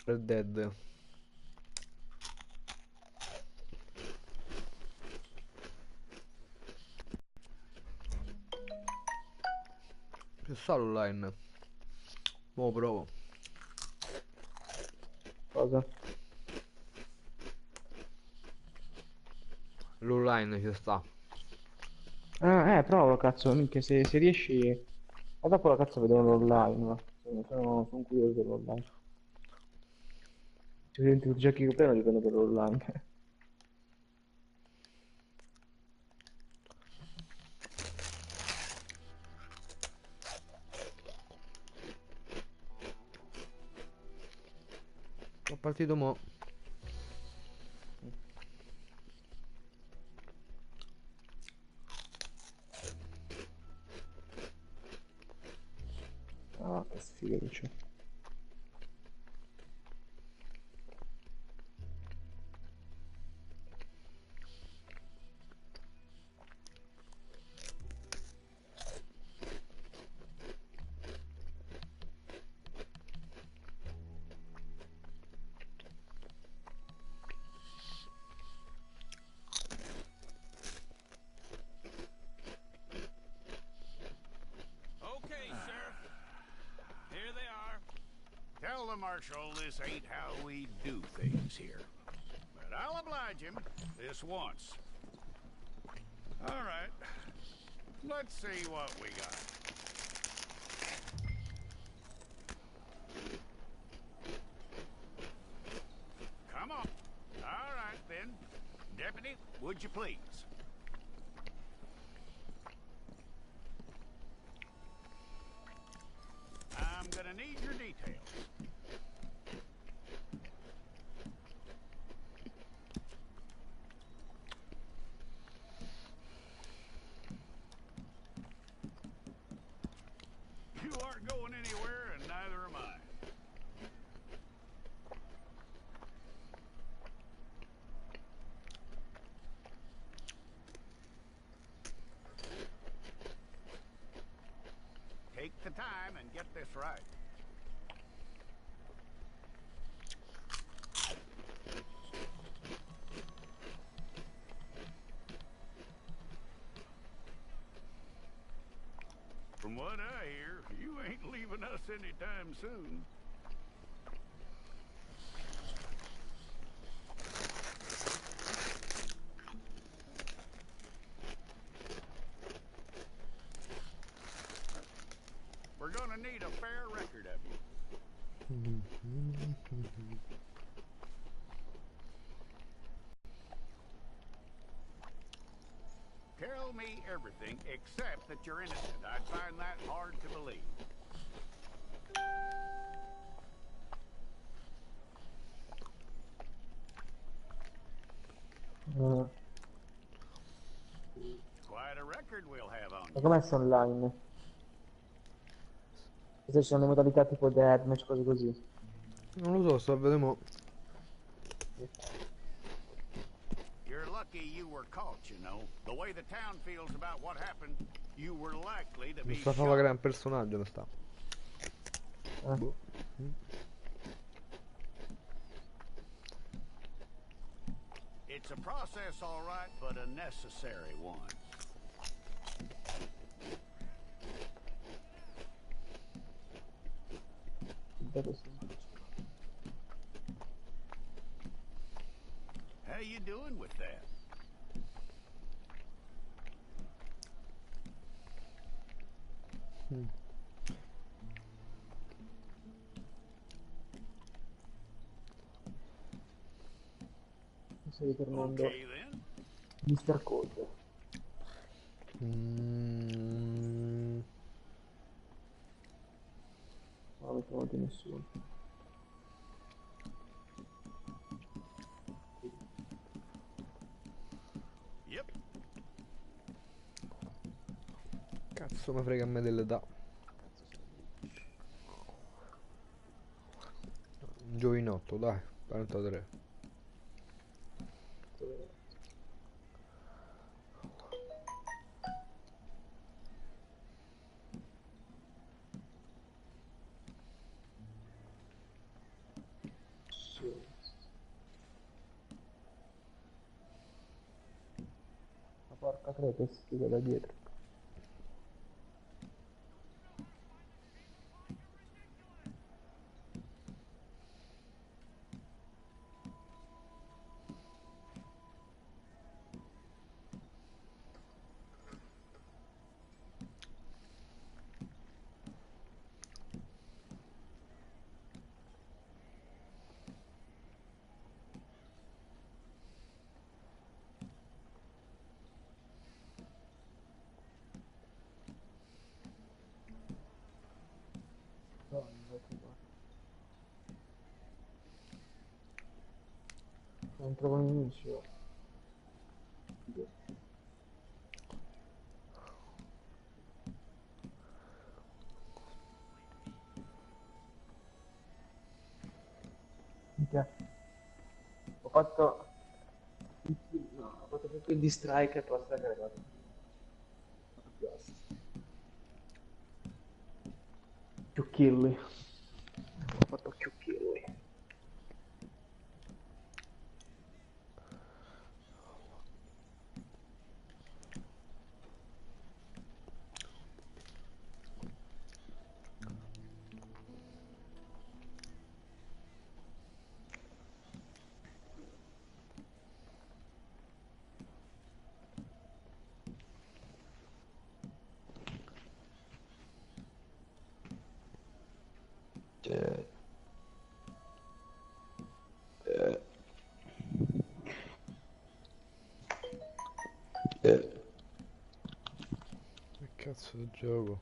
Red Dead. Che sa l'online? Mo' provo. Cosa? L'online ci sta. Ah, prova, cazzo, minchia, se riesci... Ma dopo la cazzo vedono l'online, va. Sono curioso dell'online. Se senti tutti i giochi che prendo dipende per l'online. Ho partito mo'. Ah, che sfiga che c'è. Okay, Sheriff. Here they are. Tell the Marshal this ain't how we do things here. But I'll oblige him this once. All right. Let's see what we got. Come on. All right, then. Deputy, would you please? I'm gonna need your details. You aren't going anywhere, and neither am I. Take the time and get this right. From what I hear, you ain't leaving us anytime soon. We're gonna need a fair record of you. Tell me everything except that you're innocent. I'd find that hard to believe. Ma Quite a record we'll have on you. com'è sta online? Se ci sono le modalità tipo deathmatch, cose così. Non lo so, sto a vedere mo'. You're lucky you were caught, you know. The way the town feels about what happened, you were likely to Mi be sta shot. facendo creare un personaggio, mi sta. Eh. Boh. It's a process, all right, but a necessary one. Bello sì. How you doing with that? Sto ritornando Okay, then. Mr. Cold. Mm, Non avete trovato nessuno. Yep. cazzo mi frega a me dell'età. Un giovinotto, dai, 43. H3 che sfiga da dietro. No, non trovo l'inizio. Minchia. Ho fatto... No, ho fatto proprio di strike e poi strike è arrivato. Più assist. Più kill. Ho fatto più kill. Che cazzo di gioco?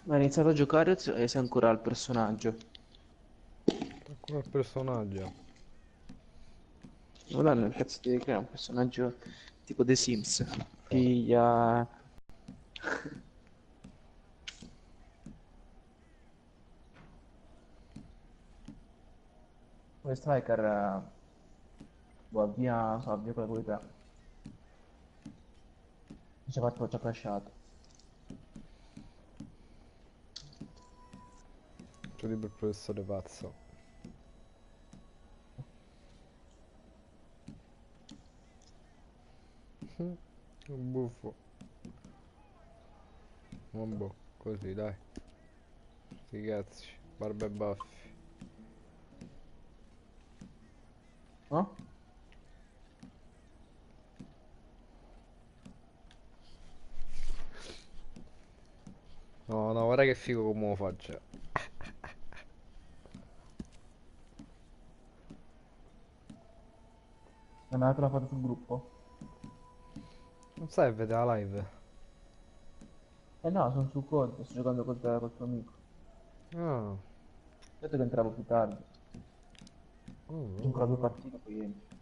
Ma hai iniziato a giocare o sei ancora al personaggio? Ancora il personaggio. Non danno il cazzo di creare un personaggio tipo The Sims. Figlia. Come striker, boh, via, so, via con la qualità. Ci ha fatto, ci ha crashato. C'è libero il professore pazzo. Un buffo. Vabbè, così dai. Sti cazzi. Barba e baffi. No? No, no, guarda che figo come lo faccio. Non avete la foto sul gruppo? Non sai vedere la live? Eh no, sono su conto, sto giocando col tuo amico. Ah, Ho detto che entravo più tardi. Ho ancora due oh. partite, poi entro.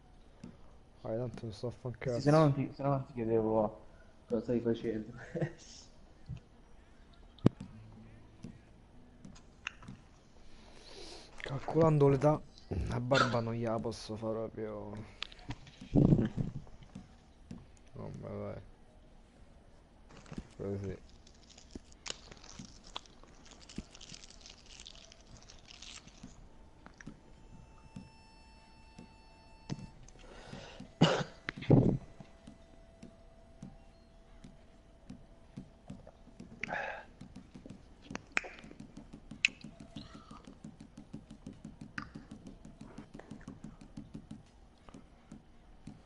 Vai, tanto mi sto a fa un Sì, se no cazzo. se no non ti chiedevo cosa stai facendo. Calcolando l'età, la barba non gliela posso fare proprio. Vabbè, vai. Così.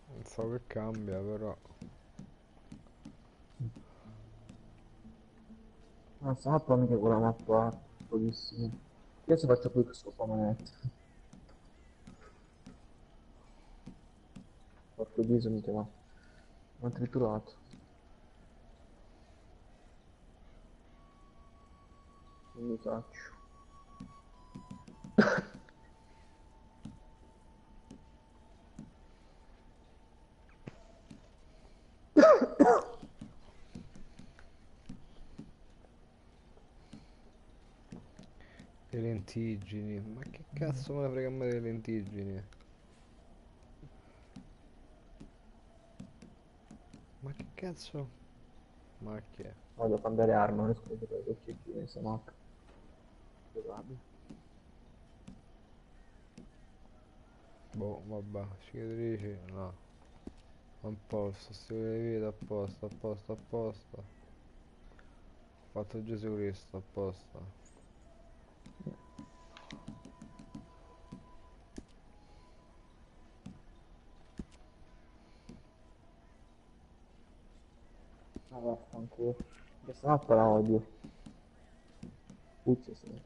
Non so che cambia, però. Non so, poi mica quella mappa pochissimo. Io se faccio quick scopo manette. Porco viso mica va. Mi ha triturato. Non mi faccio. Le lentiggini. Ma che cazzo me ne frega a me delle lentiggini? Ma che cazzo? Macchie. Vado a cambiare arma, non riesco a vedere le cecchine, insomma. Probabile. Boh, vabbè, cicatrici, no. A posto, stile di vita, a posto, a posto, a posto. Ho fatto Gesù Cristo, a posto. Ah, vaffanculo. Questa mappa la odio. Puzza, sì.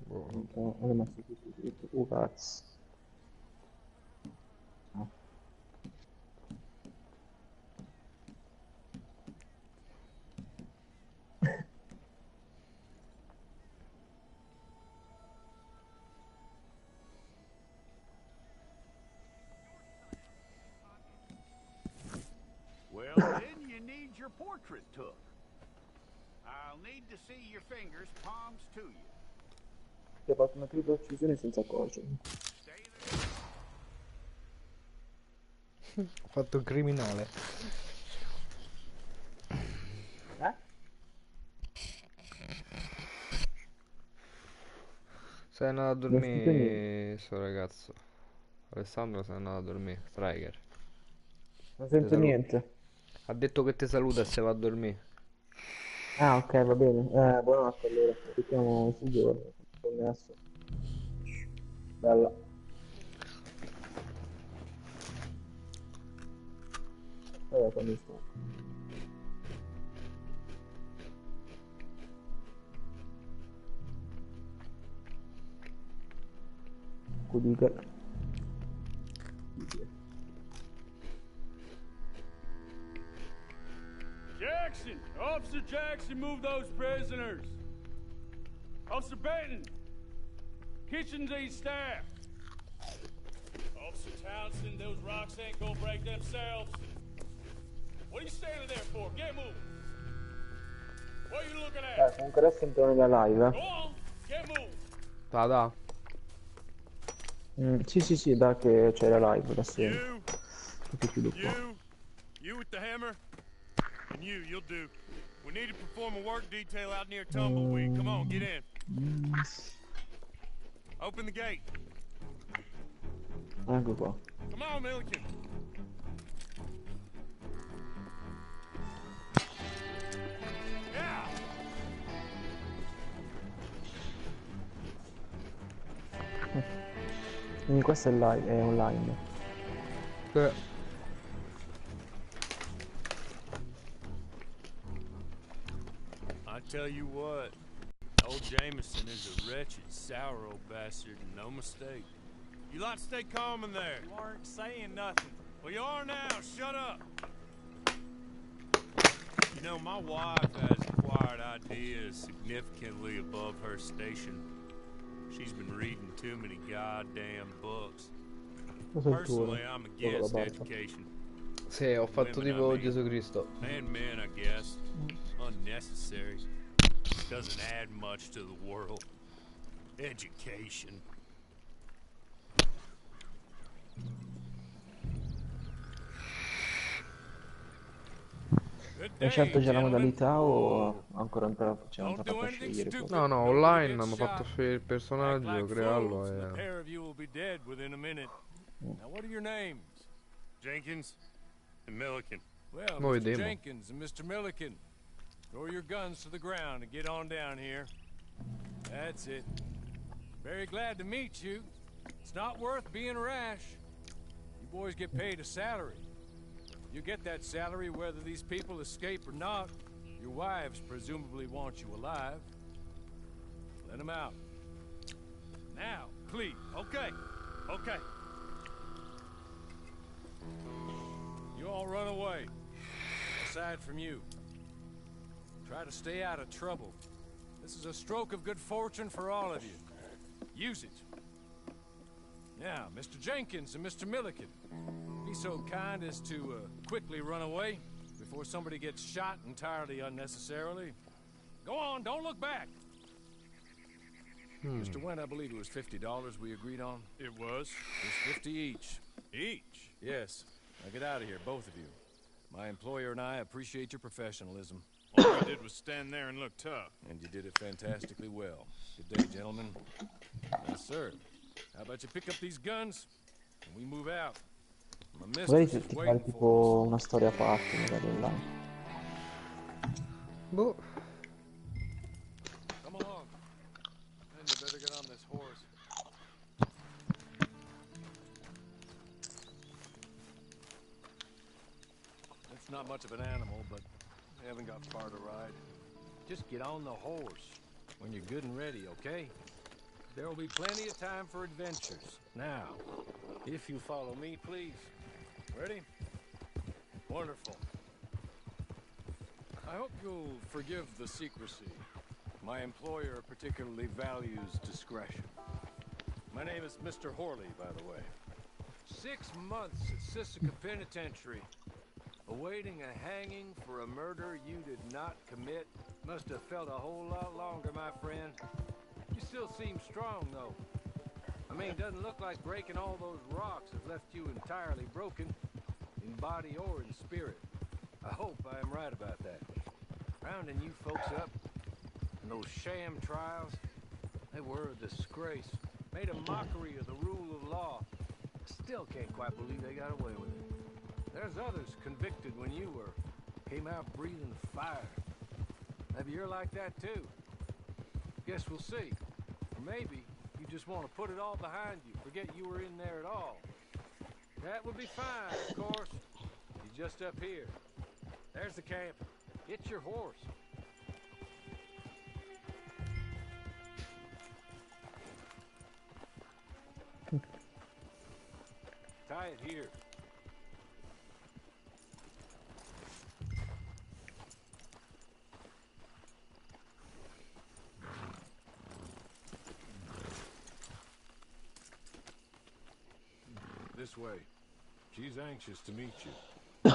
Boh. Non ho messo tutti dritto. Cazzo. Ah. Well, then you need your portrait took. I'll need to see your fingers, palms to you. Ti ho fatto una tripla uccisione senza accorgermi. Stay there. Ho fatto un criminale. Eh? Sei andato a Non sentito niente. dormire, sto ragazzo. Alessandro se n'è andato a dormire. Striker. Non Ti sento salu- niente. Ha detto che ti saluta e se va a dormire. Ah, ok, va bene. Buonanotte allora. Ci vediamo sul giorno. Connesso. Bella. Quando sto. Cudica. Jackson! Officer Jackson, move those prisoners! Officer Benton! Kitchens these staff! Officer Townsend, those rocks ain't gonna break themselves. What are you standing there for? Get moving! What are you looking at? Comunque adesso entro nella live. Go on! Get moving! Da. Sì, da che c'è la live adesso. You! Che chiudo qua. You with the hammer? And you'll do. We need to perform a work detail out near Tumbleweed. Come on, get in. Open the gate. Ecco qua. Come on, Milliken. Yeah! Quindi questo è, è online. I tell you what, old Jameson is a wretched, sour old bastard, and no mistake. You lot stay calm in there. You aren't saying nothing. Well, you are now. Shut up. You know, my wife has acquired ideas significantly above her station. She's been reading too many goddamn books. Personally, I'm against education. Sì, ho fatto Women, tipo I mean. Gesù Cristo. And men, I guess. Unnecessary. Doesn't add much to the world. Education. Good Hai day, scelto già la gentlemen. modalità o ancora non te la facciamo Don't fatta do anything scegliere? stupid. No, Don't online get mi ha fatto shot. scegliere il Act personaggio, like crearlo fools, and the e... pair of you will be dead within a minute. Now, what are your names? Jenkins and Milliken. Well, Noi Mr. demo. Jenkins and Mr. Milliken, throw your guns to the ground and get on down here. That's it. Very glad to meet you. It's not worth being rash. You boys get paid a salary. You get that salary whether these people escape or not. Your wives presumably want you alive. Let them out. Now, please. Okay. Okay. You all run away. Aside from you. Try to stay out of trouble. This is a stroke of good fortune for all of you. Use it. Now, Mr. Jenkins and Mr. Milliken, be so kind as to quickly run away before somebody gets shot entirely unnecessarily. Go on, don't look back. Mr. Went, I believe it was $50 we agreed on. It was. It was 50 each. Each? Yes. Now get out of here, both of you. My employer and I appreciate your professionalism. All I did was stand there and look tough. And you did it fantastically well. Good day, gentlemen. Yes, sir. How about you pick up these guns and we move out? My Magari mistress ti is fare waiting tipo for us. una storia a parte, magari online. Boh. Come along. And you better get on this horse. It's not much of an animal, but they haven't got far to ride. Just get on the horse when you're good and ready, okay? There will be plenty of time for adventures. Now, if you follow me, please. Ready? Wonderful. I hope you'll forgive the secrecy. My employer particularly values discretion. My name is Mr. Horley, by the way. 6 months at Sisika Penitentiary, awaiting a hanging for a murder you did not commit. Must have felt a whole lot longer, my friend. You still seem strong, though. I mean, doesn't look like breaking all those rocks has left you entirely broken, in body or in spirit. I hope I am right about that. Rounding you folks up, and those sham trials, they were a disgrace. Made a mockery of the rule of law. Still can't quite believe they got away with it. There's others convicted when you were. Came out breathing fire. Maybe you're like that too. Guess we'll see. Or maybe you just want to put it all behind you. Forget you were in there at all. That would be fine, of course. You're just up here. There's the camp. Get your horse. Tie it here. This way. She's anxious to meet you.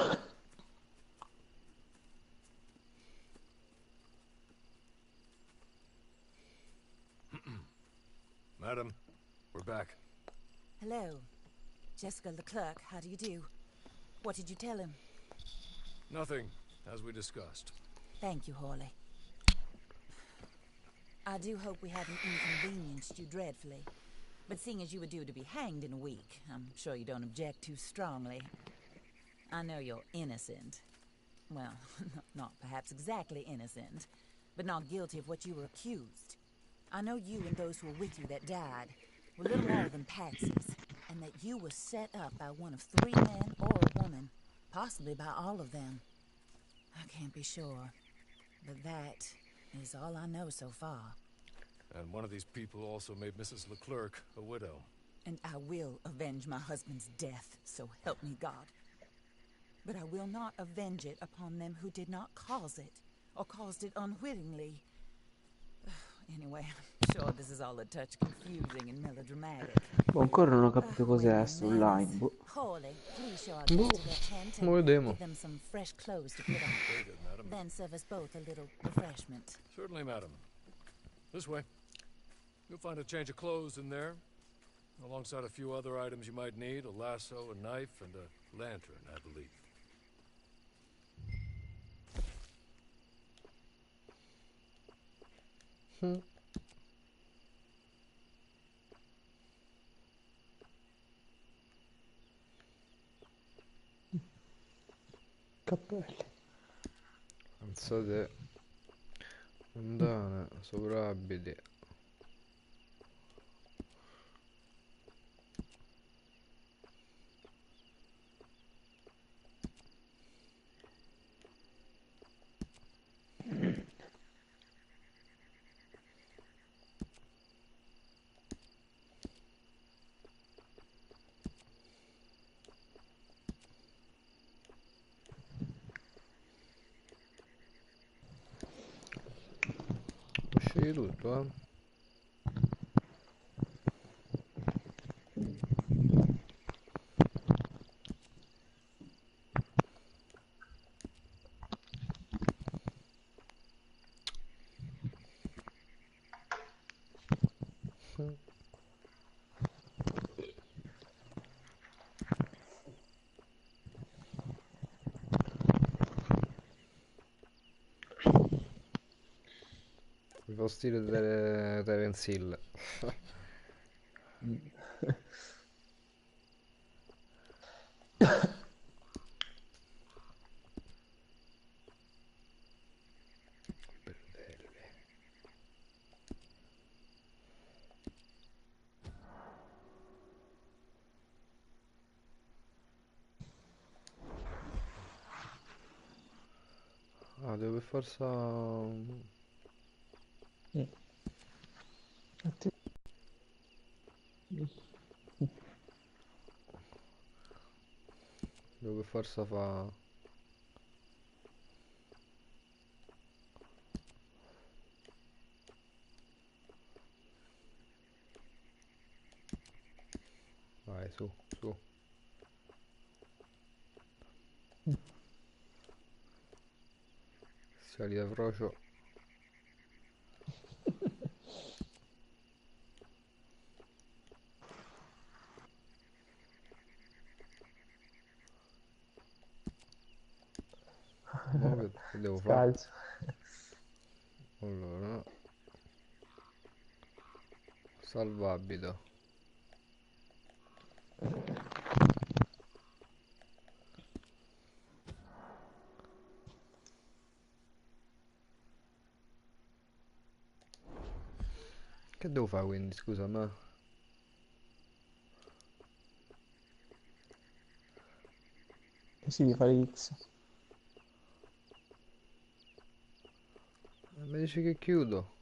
Madam, we're back. Hello. Jessica Leclerc, how do you do? What did you tell him? Nothing, as we discussed. Thank you, Horley. I do hope we haven't inconvenienced you dreadfully. But seeing as you were due to be hanged in a week, I'm sure you don't object too strongly. I know you're innocent. Well, not perhaps exactly innocent, but not guilty of what you were accused. I know you and those who were with you that died were little more than patsies, and that you were set up by one of 3 men or a woman, possibly by all of them. I can't be sure, but that is all I know so far. And one of these people also made Mrs. Leclerc a widow. And I will avenge my husband's death, so help me God. But I will not avenge it upon them who did not cause it, or caused it unwittingly. Anyway, I'm sure this is all a touch confusing and melodramatic. Boh, ancora non ho capito Wait a cos'è sto online. minute. Boh. Horley, please show our guests to their tent Lo and vedremo. give them some fresh clothes to put on. Very good, madam. Then serve us both a little refreshment. Certainly, madam. This way. You'll find a change of clothes in there, alongside a few other items you might need, a lasso, a knife, and a lantern, I believe. Cappelli. Pensate. Mondane, soprabiti. Scegli tutto, eh. Mi fa stile Terence Hill. Ah, devo per forza... Atti- Devo per forza fa... Vai, su, su. Sali da frocio. Mo che devo fare? Scalzo. Allora, salvabito. Che devo fare quindi, scusa, ma... Sì, di fare X. Mi dici che chiudo?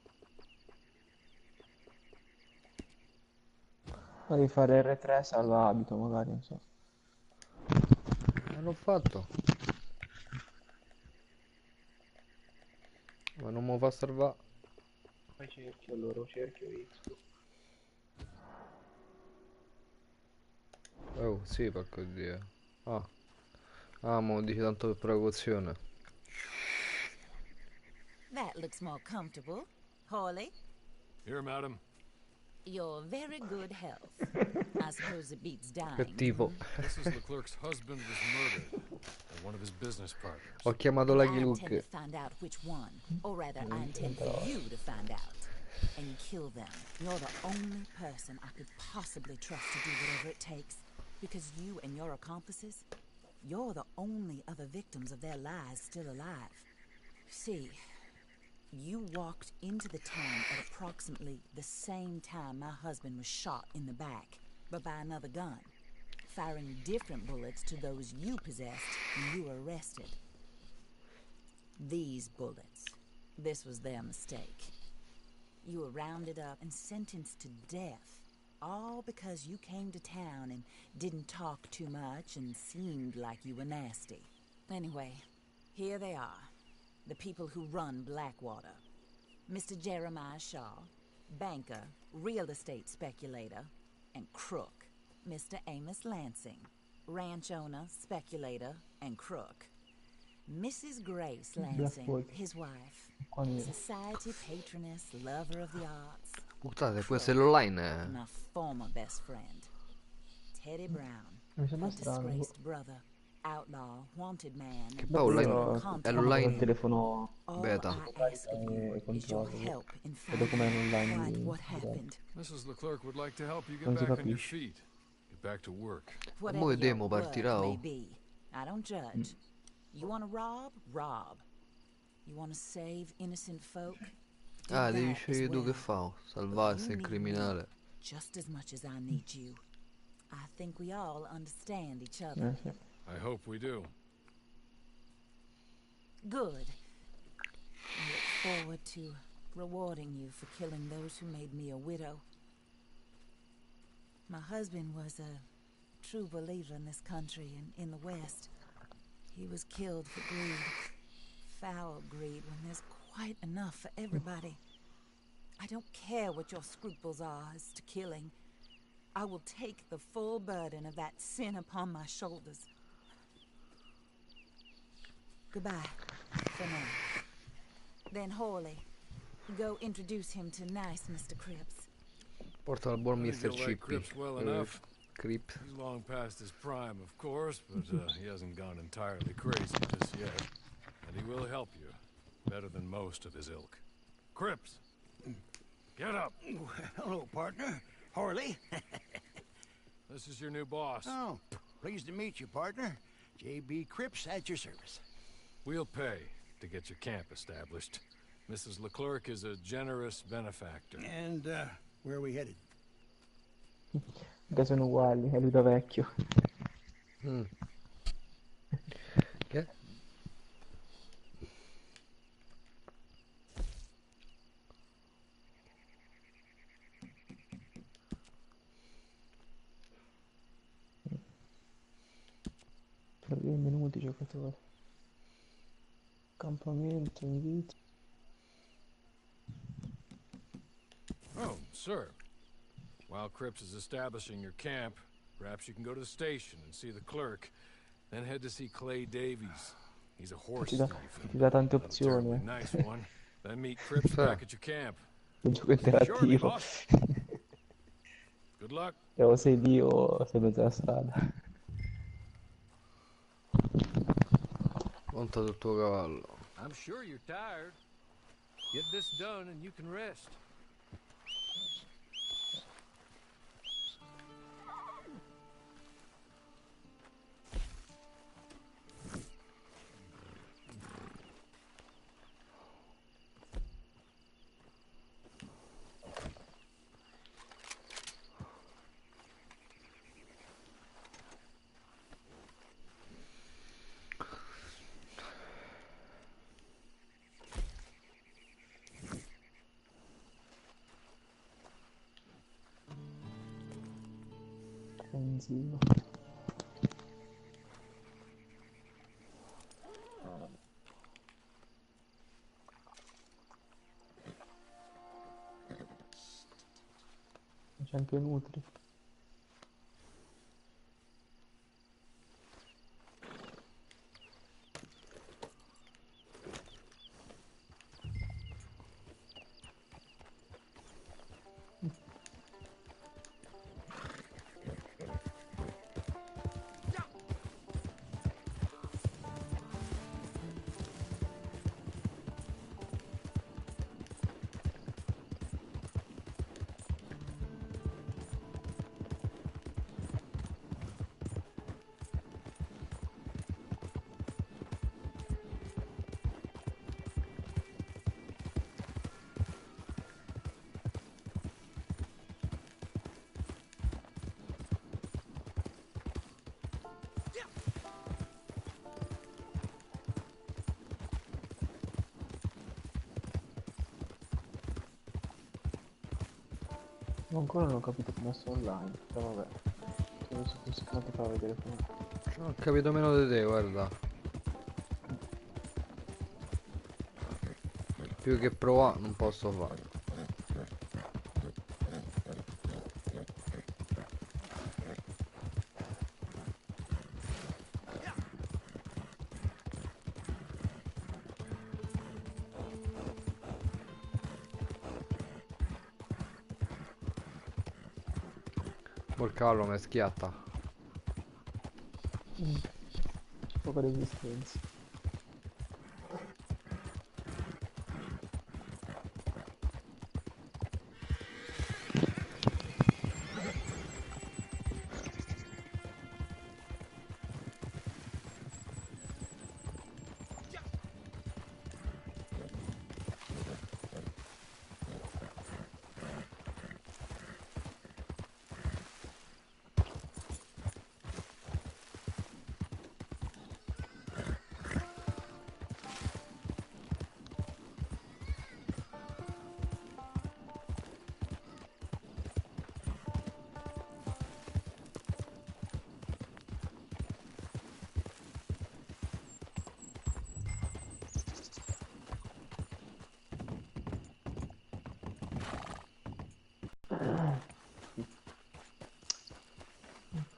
Ma devi fare R3 salva abito, magari, non so. L'ho fatto. Ma non mi fa salvare. Poi cerchio, allora cerchio X. Oh, sì, porco dio. Ah, ah, mo dici tanto per precauzione. That looks more comfortable. Hawley, Here, madam. your very good health. I suppose it beats dying. Cattivo. Mrs. Leclerc's husband was murdered by one of his business partners. Ho chiamato I Lucky intend to Luke. find out which one. Or rather, I intend for you to find out. And kill them. You're the only person I could possibly trust to do whatever it takes. Because you and your accomplices, you're the only other victims of their lies still alive. See, you walked into the town at approximately the same time my husband was shot in the back, but by another gun, firing different bullets to those you possessed when you were arrested. These bullets, this was their mistake. You were rounded up and sentenced to death, all because you came to town and didn't talk too much and seemed like you were nasty. Anyway, here they are. The people who run Blackwater. Mr. Jeremiah Shaw, banker, real estate speculator, and crook. Mr. Amos Lansing, ranch owner, speculator, and crook. Mrs. Grace Lansing, Blackwater. his wife, Qua nero. society patroness, lover of the arts, Guardate, questo è l'online. my former best friend. Teddy Brown, Mi sembra her strano. disgraced brother, outlaw, wanted man, Che poi online, Però è contact. il l'online telefono All beta. I ask of you e is your controllo. help in Vedo com'è finding out online quite di what diretta. happened. Mrs. Leclerc would like to help you get Non si back on your capisce. feet. Get back to work. Whatever vediamo, your work partirà, may oh. be, I don't judge. You want to rob? Rob. You want to save innocent folk? Do Ah, devi that as scegliere tu che well. fa. But Salvarsi, you il need criminale. me just as much as I need you. I think we all understand each other. Sì. I hope we do. Good. I look forward to rewarding you for killing those who made me a widow. My husband was a true believer in this country and in the West. He was killed for greed. Foul greed when there's quite enough for everybody. I don't care what your scruples are as to killing. I will take the full burden of that sin upon my shoulders. Goodbye, for now. Then Hawley, go introduce him to nice Mr. Cripps. Porta al buon I think Mr. you'll like Chippy. Cripps well enough. Crip. He's long past his prime, of course, but he hasn't gone entirely crazy just yet. And he will help you better than most of his ilk. Cripps, get up. Hello, partner. Horley. This is your new boss. Oh, pleased to meet you, partner. J.B. Cripps at your service. We'll pay to get your camp established. Mrs. Leclerc is a generous benefactor. And, where are we headed? Che sono uguali, è lui da vecchio. Che? Per 2 minuti giocatore. Campamento, invito. Oh, sir. While Cripps is establishing your camp, perhaps you can go to the station and see the clerk, then head to see Clay Davies. He's a horse Ti thief. dà tante Not a terribly opzioni. nice one. Then meet Cripps back at your camp. Un gioco Sure, me interattivo. boss. Good luck. E o sei lì o sei mezzo alla strada. Monta sul tuo cavallo. I'm sure you're tired. Get this done and you can rest. Benzina. C'è anche Nutri. Io ancora non ho capito come sto online, però vabbè. Credo se fosse come ti fa vedere come. Non ho capito meno di te, guarda. Più che provare non posso fare. Il cavallo mi schiatta. Poca resistenza.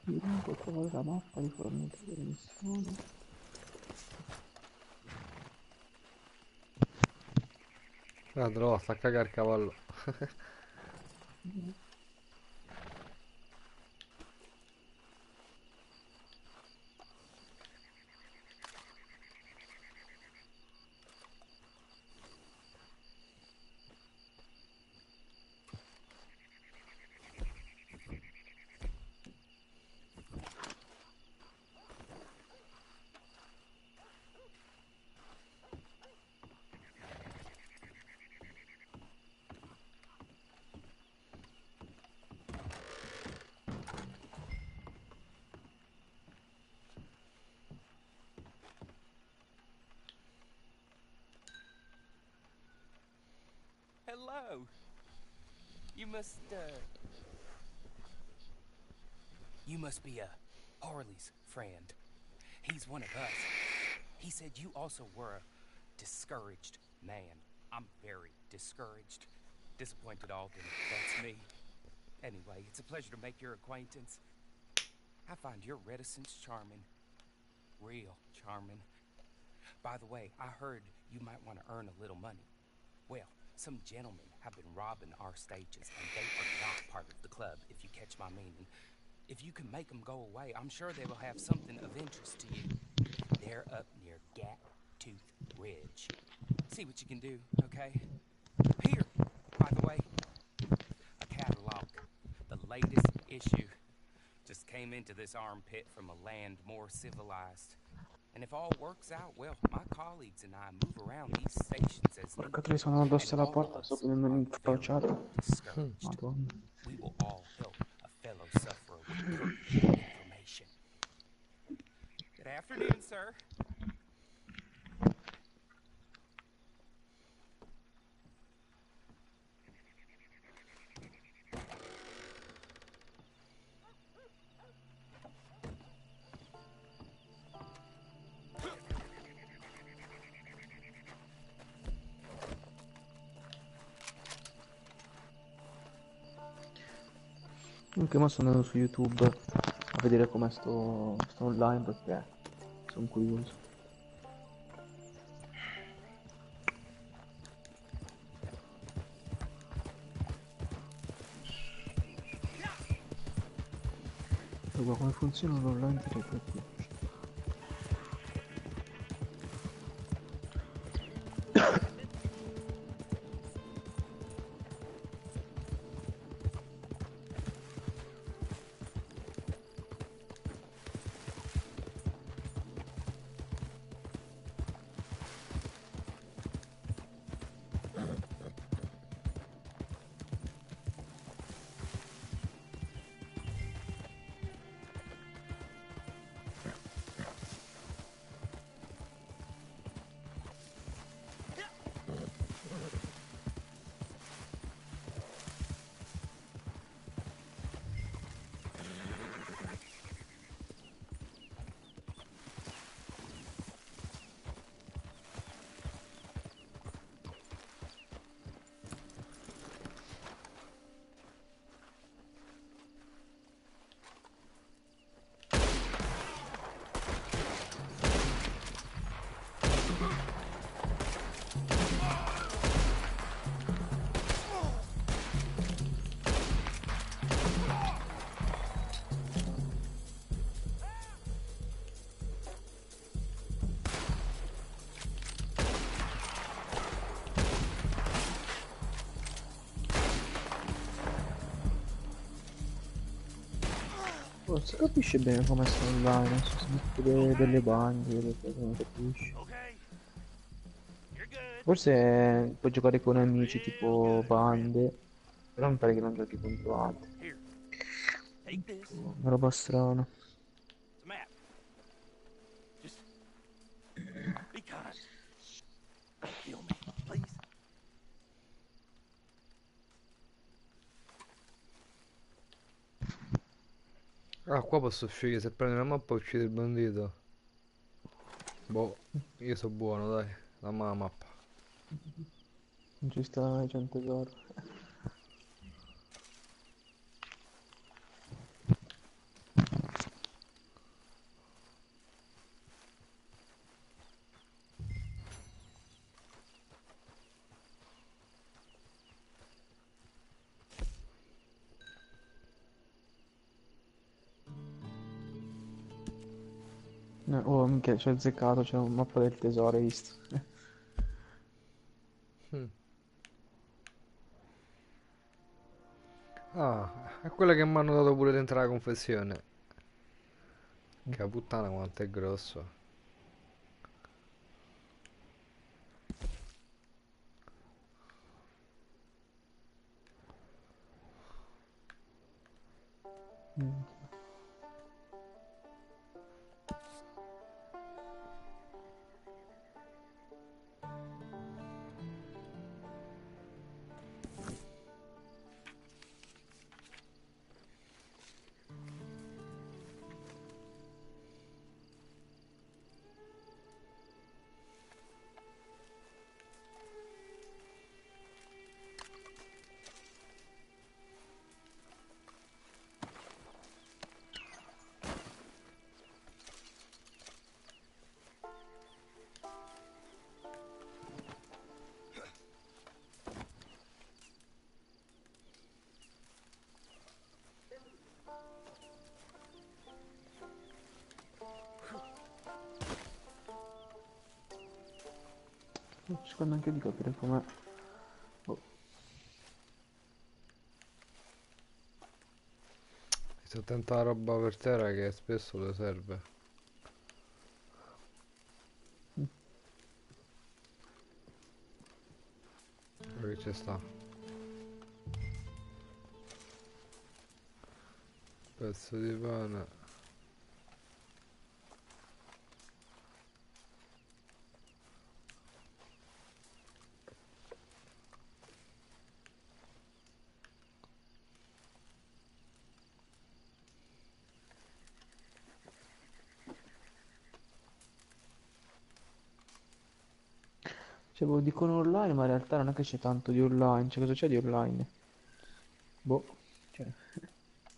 Non può trovare la mappa di fornita delle missioni. Guarda, lo sta a cagare il cavallo. Hello. You must be Harley's friend. He's one of us. He said you also were a discouraged man. I'm very discouraged. Disappointed, Alden. That's me. Anyway, it's a pleasure to make your acquaintance. I find your reticence charming. Real charming. By the way, I heard you might want to earn a little money. Well, some gentlemen have been robbing our stages, and they are not part of the club, if you catch my meaning. If you can make them go away, I'm sure they will have something of interest to you. They're up near Gat Tooth Ridge. See what you can do, okay? Here, by the way, a catalog. The latest issue. Just came into this armpit from a land more civilized. And if all works out, well, my colleagues and I move around these stations as Porca troia, sono addosso alla porta, sto prendendo un incrociato. discouraged. Madonna. We will all help a fellow sufferer with pertinent information. Good afternoon, sir. Comunque mo sono andato su YouTube a vedere come sto online perché sono curioso. Allora, come funziona l'online direi proprio. Non si capisce bene come sta online, non so se mette delle bande, delle cose, non capisci. Okay. You're good. Forse puoi giocare con amici tipo bande, però mi pare che non giochi contro altri. Here. Take this. Una roba strana. It's a map. Just be kind. Kill me, please. Ah, qua posso scegliere se prendere la mappa o uccidere il bandito. Boh, io so buono, dai. Dammi la mappa. Non ci sta, c'è un tesoro. Oh, minchia, ci ho azzeccato, c'è un mappa del tesoro, hai visto? Mm. Ah, è quella che mi hanno dato pure dentro la confezione. Che puttana quanto è grosso. Mm. Sto cercando anche di capire com'è. Boh. C'è tanta roba per terra che spesso le serve. Quello che ci sta. Pezzo di pane. Cioè, boh, dicono online, ma in realtà non è che c'è tanto di online. Cioè, cosa c'è di online? Boh, cioè,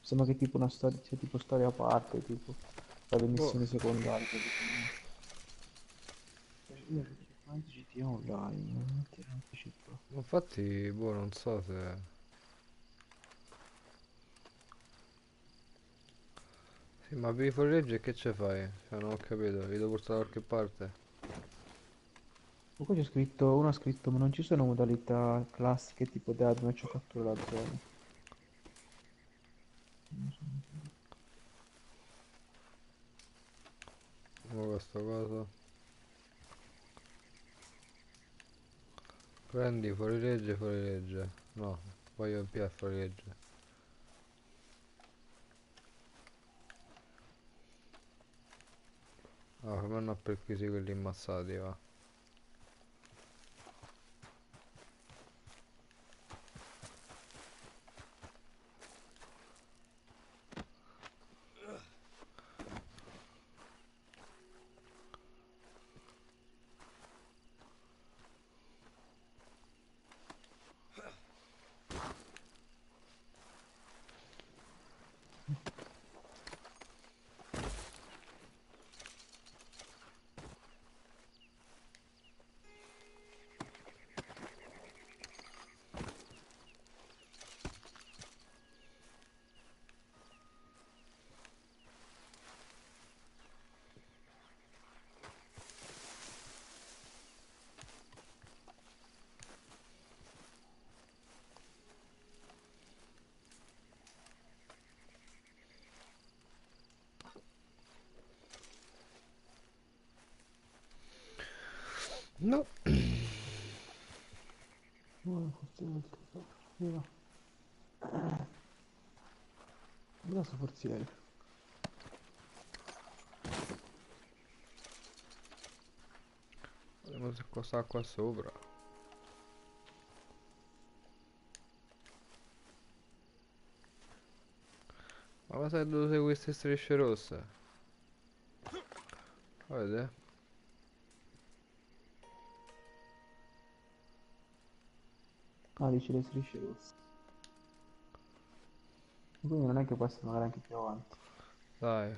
sembra che tipo una storia, sia tipo storia a parte, tipo, per le Boh, missioni secondarie. Io quanti GTA online, non tiriamoci qua. infatti, boh, non so se... Sì, ma vivi fuori legge e che ce fai? Cioè, non ho capito, vi devo portare da qualche parte? Ma qua c'è scritto, uno ha scritto, ma non ci sono modalità classiche tipo deathmatch o cattura la zona. Ma questa cosa... Prendi fuori legge, fuori legge. No, voglio più fuori legge. Ah, fammi una perquisire quelli ammazzati, va. No. No, forse è il tesoro. Viva. Grosso forziere. Vediamo se cosa sta qua sopra. Ma cosa dove seguire queste strisce rosse? Vedete? Ah, dici le strisce rosse. Quindi non è che può essere magari anche più avanti. Dai.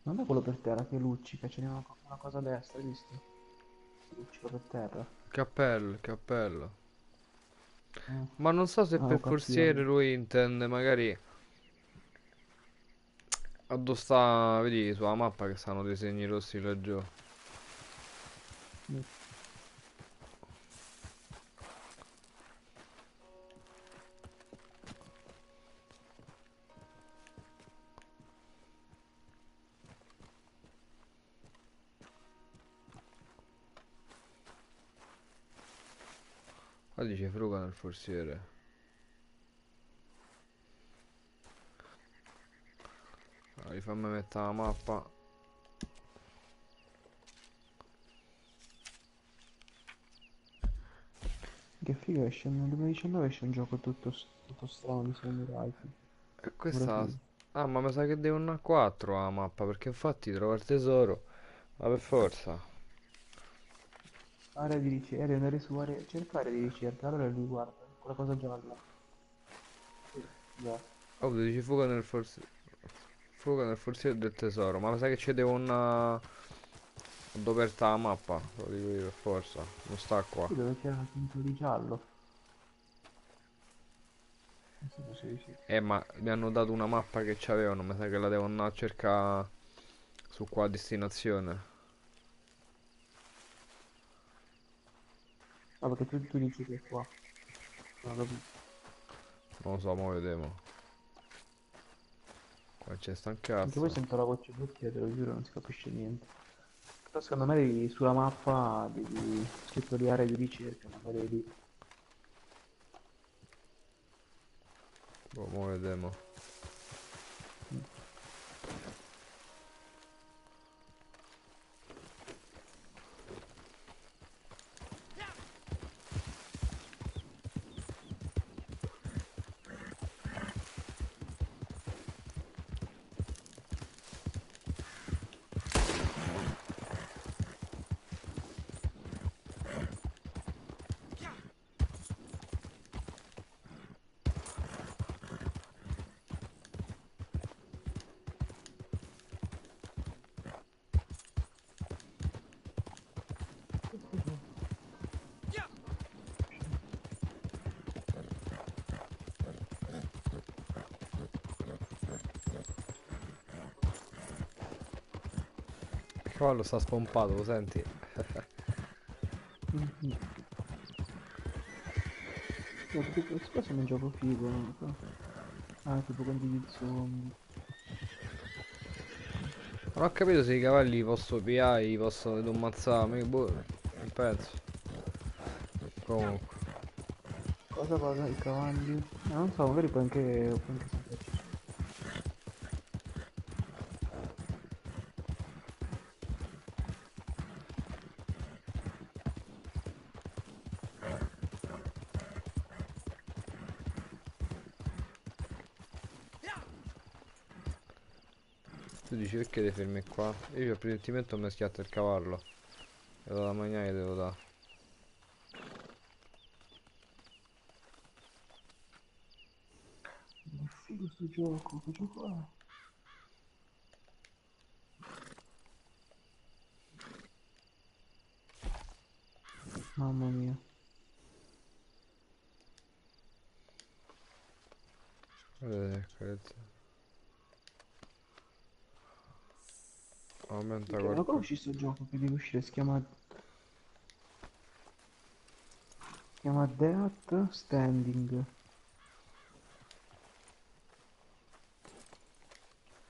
Non è quello per terra che luccica, ce n'è una cosa a destra, hai visto? Luccica per terra. Cappello, cappello. Ah, Ma non so se ah, per forziere ocasione. lui intende magari a dove sta, vedi sulla mappa che stanno dei segni rossi laggiù. Mm. Qua dice fruga nel forziere. Allora, rifammi mettere la mappa. Che figo, esce nel 2019 esce un gioco tutto strano di samurai. E Pure questa... figo. Ah, ma mi sa che devo andare a 4 la mappa, perché infatti trova il tesoro. Ma per forza. Area di ricerca, andare su area, cerca area di ricerca, allora lui guarda, quella cosa gialla. Sì, già. Oh, dici fuga nel forziere. Fuga nel forziere del tesoro. Ma mi sa che ci devo una... Dove sta la mappa? Lo dico io per forza. Non sta qua. Sì, dove c'era un punto di giallo. Non so se sì. Ma mi hanno dato una mappa che c'avevano. Mi sa che la devo andare a cercare Su qua destinazione. Ah, perché tu dici che è qua. Non ho capito. Non lo so, mo vedremo. Qua c'è sta un Anche poi cazzo. sento la voce doppia, te lo giuro, non si capisce niente. Però secondo me sulla mappa devi scritto di area di ricerca, magari lì. Boh, mo vedremo. Il cavallo sta spompato, lo senti? Mhm. No, perché questo qua sembra un gioco figo, no? Ah, tipo contro gli zombie. Non ho capito se i cavalli li posso pigliare, li posso ammazzare, boh, non penso. Comunque. Cosa? I cavalli? Non so, magari puoi anche saltarci su. Tu dici perché ti fermi qua? Io il presentimento mi schiatta il cavallo. E do da mangiare devo dare. Ma è figo sto gioco, che gioco è? Mamma mia. Carezza. Aumenta Cioè, non qualcosa. conosci sto gioco che deve uscire, si chiama Death Standing.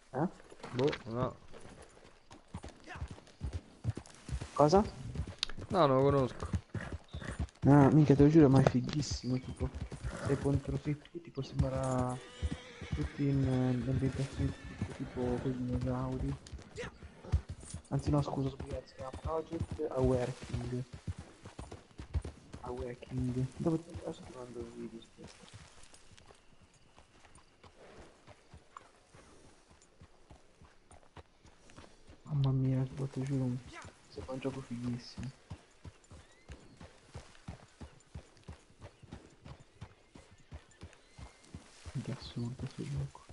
Eh? Boh, no. Cosa? No, non lo conosco. Ah, mica te lo giuro, ma è fighissimo, tipo, sei tu, tipo sembra tutti in ambientazioni tipo con i dinosauri. Anzi no, scusa, sbagliato, si chiama Project Awakening. Awakening. Adesso ti mando il video su questo. Mamma mia, tipo, te lo giuro, sembra un gioco fighissimo. Che assurdo questo gioco.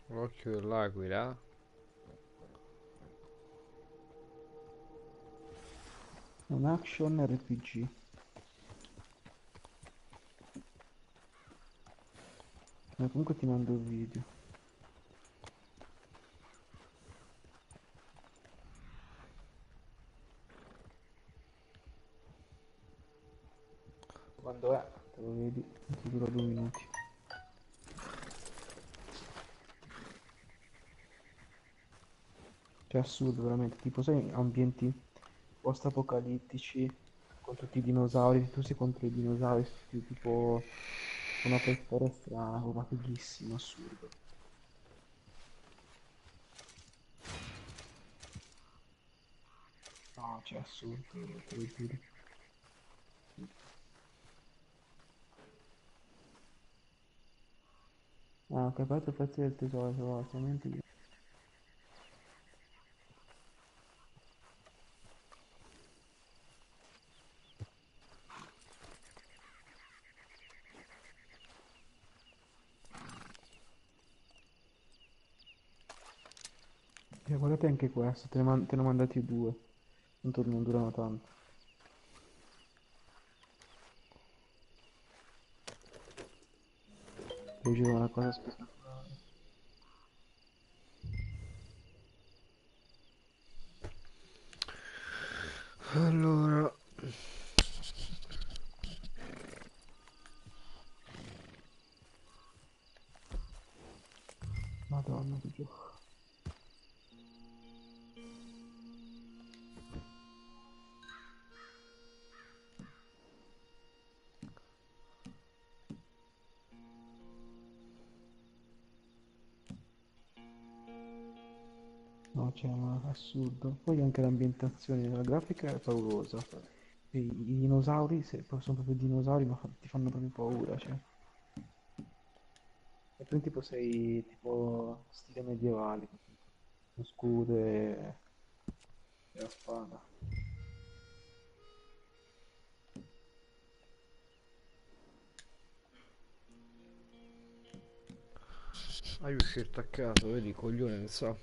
L'occhio dell'aquila. È un action RPG. Ma comunque ti mando il video. Quando è? Te lo vedi? Ti dura 2 minuti. Cioè assurdo veramente, tipo sai ambienti post-apocalittici con tutti i dinosauri, tu sei contro i dinosauri, tipo una storia strana, ma fighissimo, assurdo. No, cioè assurdo, te lo giuro. Ah, ho capito il pezzo del tesoro, altrimenti io. Guardate anche questo, te ne ho mandati due, tanto non durano tanto. Leggevo una cosa spettacolare. Allora, Madonna, che gioco. No, cioè, ma assurdo. Poi anche l'ambientazione, la grafica è paurosa. E i dinosauri, sono proprio dinosauri, ma ti fanno proprio paura, cioè. E tu tipo sei tipo stile medievale, lo scudo e la spada. hai uscito a caso, vedi, coglione, ne so.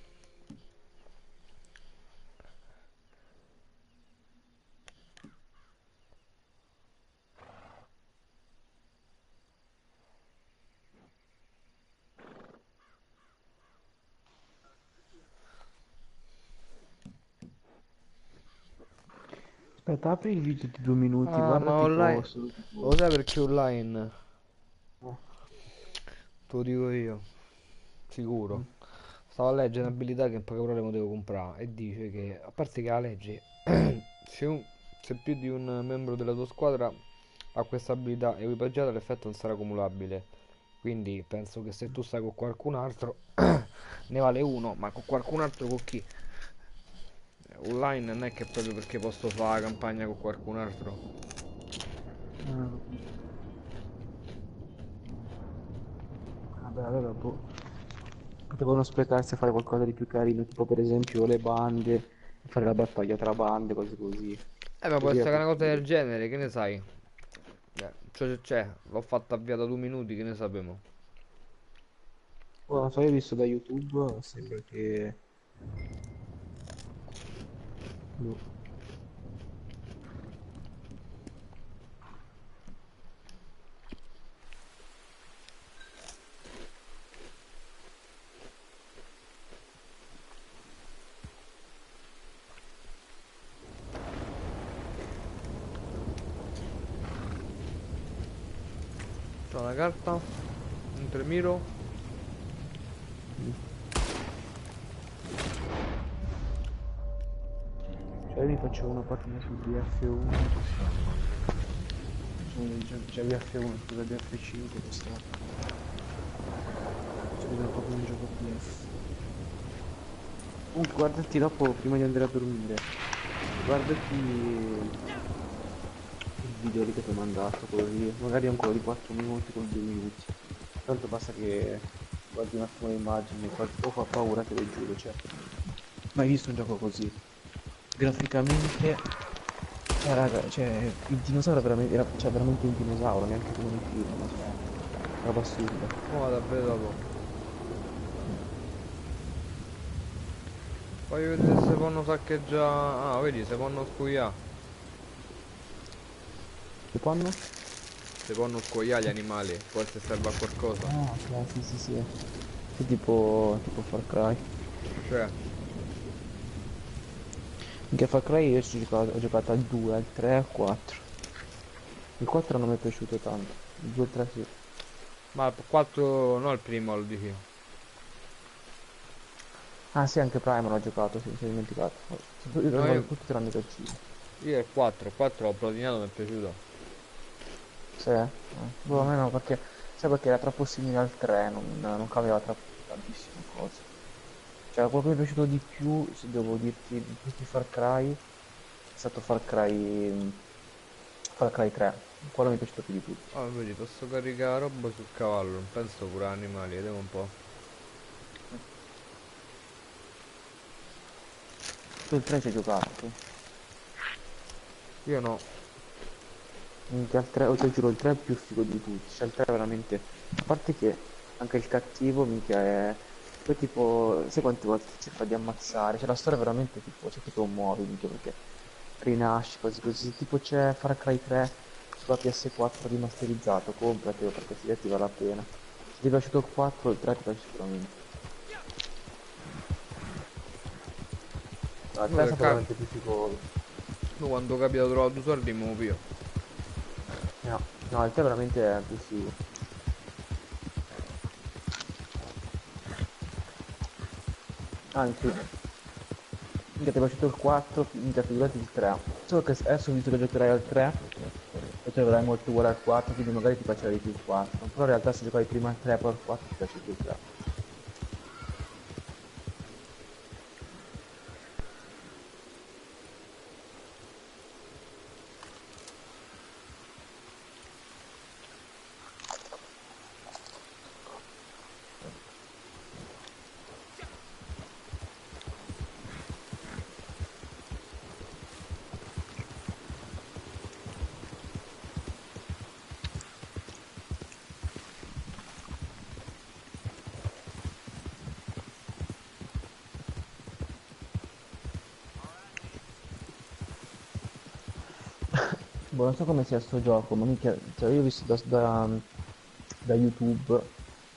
Aspetta, apri il video di 2 minuti, Ah, guarda ma tipo online, solo tipo... lo sai perché online? Oh, Te lo dico io, sicuro. mm. Stavo a leggere un'abilità che in poche parole mi devo comprare e dice che, a parte che la leggi, se, se più di un membro della tua squadra ha questa abilità equipaggiata, l'effetto non sarà cumulabile. Quindi penso che se tu stai con qualcun altro ne vale uno, ma con qualcun altro con chi? Online non è che proprio perché posso fare la campagna con qualcun altro. Ah, vabbè, allora boh. Potevano sprecarsi a fare qualcosa di più carino, tipo per esempio le bande, fare la battaglia tra bande, cose così. Ma può Così era essere più una cosa del figo. genere, che ne sai? Cioè, l'ho fatta avvia da 2 minuti, che ne sapevo. Oh, non so, io ho visto da YouTube, sembra che... boh. C'ho una carta, un tremiro. Cioè io mi faccio una partita su BF1, c'è BF1, scusa BF5, questa. Cioè vedo proprio un gioco PS. Comunque guardati dopo, prima di andare a dormire, guardati il video lì che ti ho mandato, quello lì, magari ancora di 4 minuti con 2 minuti. Tanto basta che guardi un attimo le immagini, o fa paura, te lo giuro, cioè. Mai visto un gioco così? Graficamente, raga, cioè, il dinosauro era, cioè, veramente un dinosauro, neanche come nei film, cioè, roba assurda. Oh, vado a vedere dopo. Poi vedere se vanno saccheggiare. Ah, vedi, se vanno scuoiare. Che panno? Se vanno scuoiare gli animali. Può essere serve a qualcosa. Ah, ok, sì, sì, sì. Sì, tipo Far Cry. Cioè, Anche Far Cry io ho giocato al 2, al 3 e al 4. Il 4 non mi è piaciuto tanto, il 2 e il 3 sì. ma il 4, no, il primo lo dici. Ah sì, anche Prime l'ho giocato, sì, mi sono dimenticato. Io No, l'ho io, tutti tranne per 5. io il 4 l'ho platinato, mi è piaciuto. Sì, boh, a me no, perché, sai perché era troppo simile al 3, non cambiava tantissime cose. Cioè, quello che mi è piaciuto di più, se devo dirti, di tutti i Far Cry, è stato Far Cry 3. Quello mi è piaciuto più di tutti. Ah, vedi, posso caricare roba sul cavallo, non penso pure a animali, vediamo un po'. Tu il 3 ci hai giocato, sì. Io no. Minchia, il 3, te lo giuro, il 3 è il più figo di tutti. Cioè, il 3 è veramente... A parte che anche il cattivo, minchia, è... Poi tipo, sai quante volte ti cerca di ammazzare? Cioè, la storia è veramente tipo, cioè, ti commuovi, minchia, perché rinasci, così così. Tipo c'è Far Cry 3 sulla PS4 rimasterizzato, compratelo perché ti vale la pena. Ti è piaciuto il 4, il 3 ti piace sicuramente. No, il 3 è stato veramente più figo. Quando capita trovato 2 soldi me lo pio. No, no, il 3 veramente è più figo. Anzi, mica ti è piaciuto il 4, mica figurati il 3. Solo che adesso ho visto che giocherai al 3, e tu avrai molto uguale al 4, quindi magari ti piacerà di più il 4. Però in realtà se giocavi prima al 3 e poi al 4 ti piace più il 3. Boh, non so come sia sto gioco, ma mica, cioè io ho visto da YouTube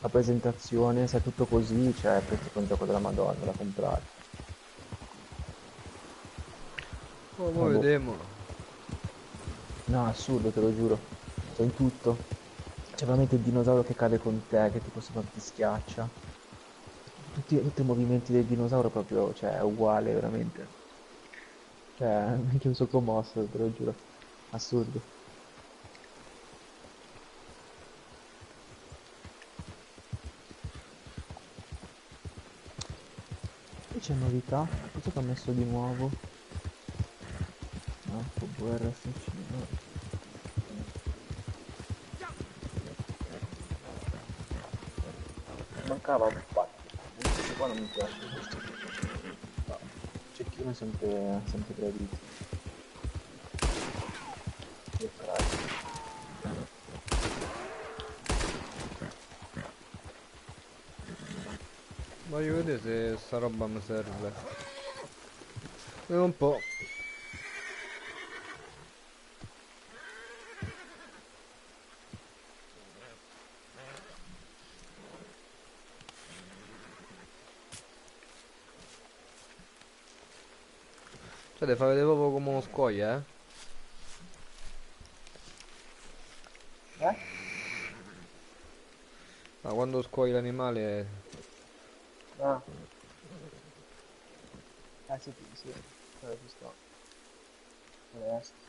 la presentazione, se è tutto così, cioè penso che è un gioco della Madonna da comprare. Oh, Ma mo boh, vediamo. no, assurdo, te lo giuro. C'è in tutto. C'è veramente il dinosauro che cade con te, che tipo ti schiaccia. Tutti i movimenti del dinosauro proprio, cioè, è uguale veramente. Cioè, anche mi sono commosso, te lo giuro. Assurdo. Qui c'è novità, cosa che ha messo di nuovo? Ah, VRFC, no. Mancava un pacco. Questo qua non mi piace. No, cecchino è sempre gradito. Che cazzo. Voglio vedere se sta roba mi serve. Vediamo un po'. Cioè, devi far vedere proprio come uno scoglia, Eh? Ma quando scogli l'animale. Ah. Sì, sì. Ci sto. Adesso.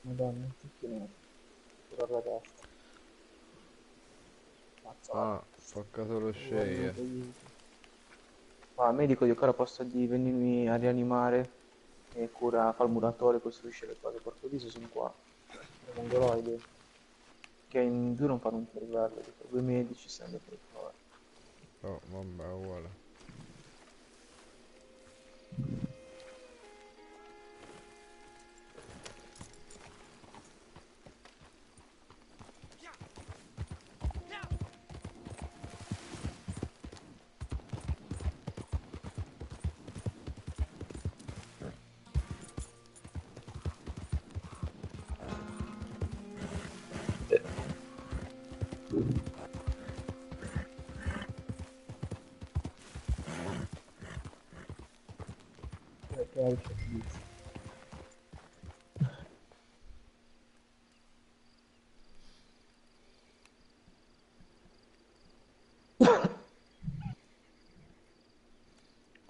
Madonna, che ne per la testa. Mazzato. Ah, spaccato lo sceglie. Ma il medico di ancora posto di venirmi a rianimare e cura, fa il muratore, costruisce le cose, porco viso sono qua. È mongoloide. Che in due non fanno un cervello, dico, due medici stanno per fare. Oh, vabbè, uguale.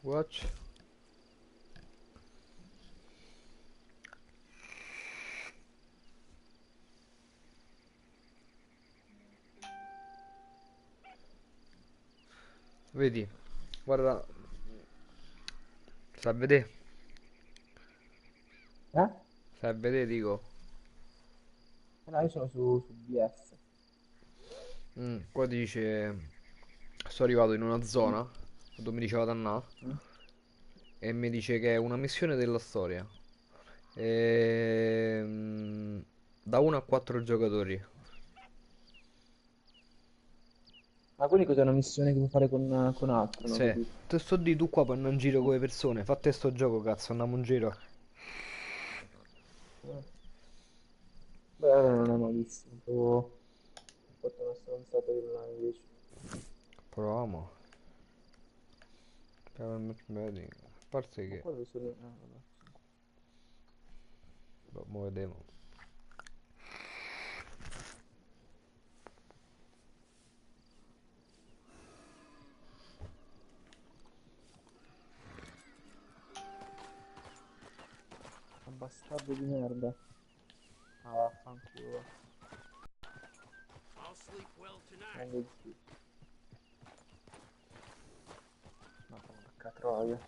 Watch. Vedi, guarda, sta a vedere, Eh? sta a vedere, dico. No, io sono su BS. Qua dice, sono arrivato in una zona dove mi diceva da andare Mm. e mi dice che è una missione della storia Da 1 a 4 giocatori. Ma quindi cos'è una missione che puoi fare con altro, non ho Se capito. te sto di tu qua per andare in giro con le persone, fate sto gioco, cazzo, andiamo in giro. Beh, non è malissimo. Ho fatto una stronzata di online invece. Proviamo. Per il matchmaking. A parte Ma che, quello sono... Ah, vabbè. boh, mo vediamo. Un bastardo di merda. Ah, vaffanculo. I'll sleep well tonight. Non vedo più. Ma porca troia.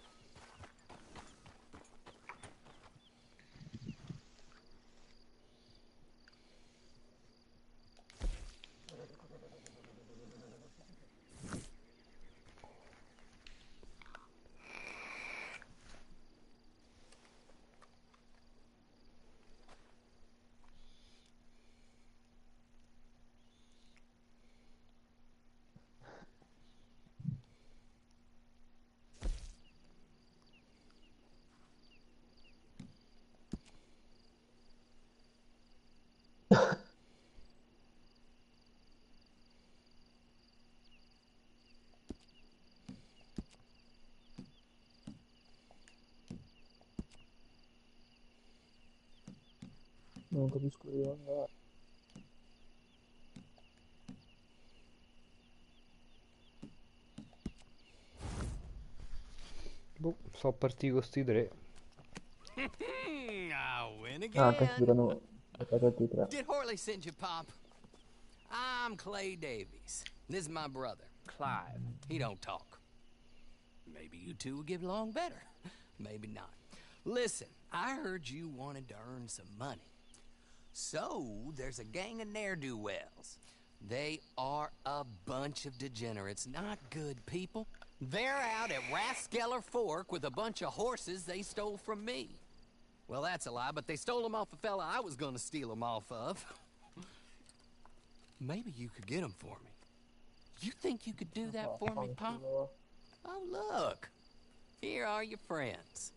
Non capisco dove andare. Boh, sono partiti con sti tre. I win Ah, cazzo, again. durano le partite 3. Did Horley send you, Pop? I'm Clay Davies. This is my brother, Clive. He don't talk. Maybe you two will get along better. Maybe not. Listen, I heard you wanted to earn some money. So, there's a gang of ne'er-do-wells. They are a bunch of degenerates, not good people. They're out at Raskeller Fork with a bunch of horses they stole from me. Well, that's a lie, but they stole them off a fella I was gonna steal them off of. Maybe you could get them for me. You think you could do that for me, Pop? Oh, look. Here are your friends.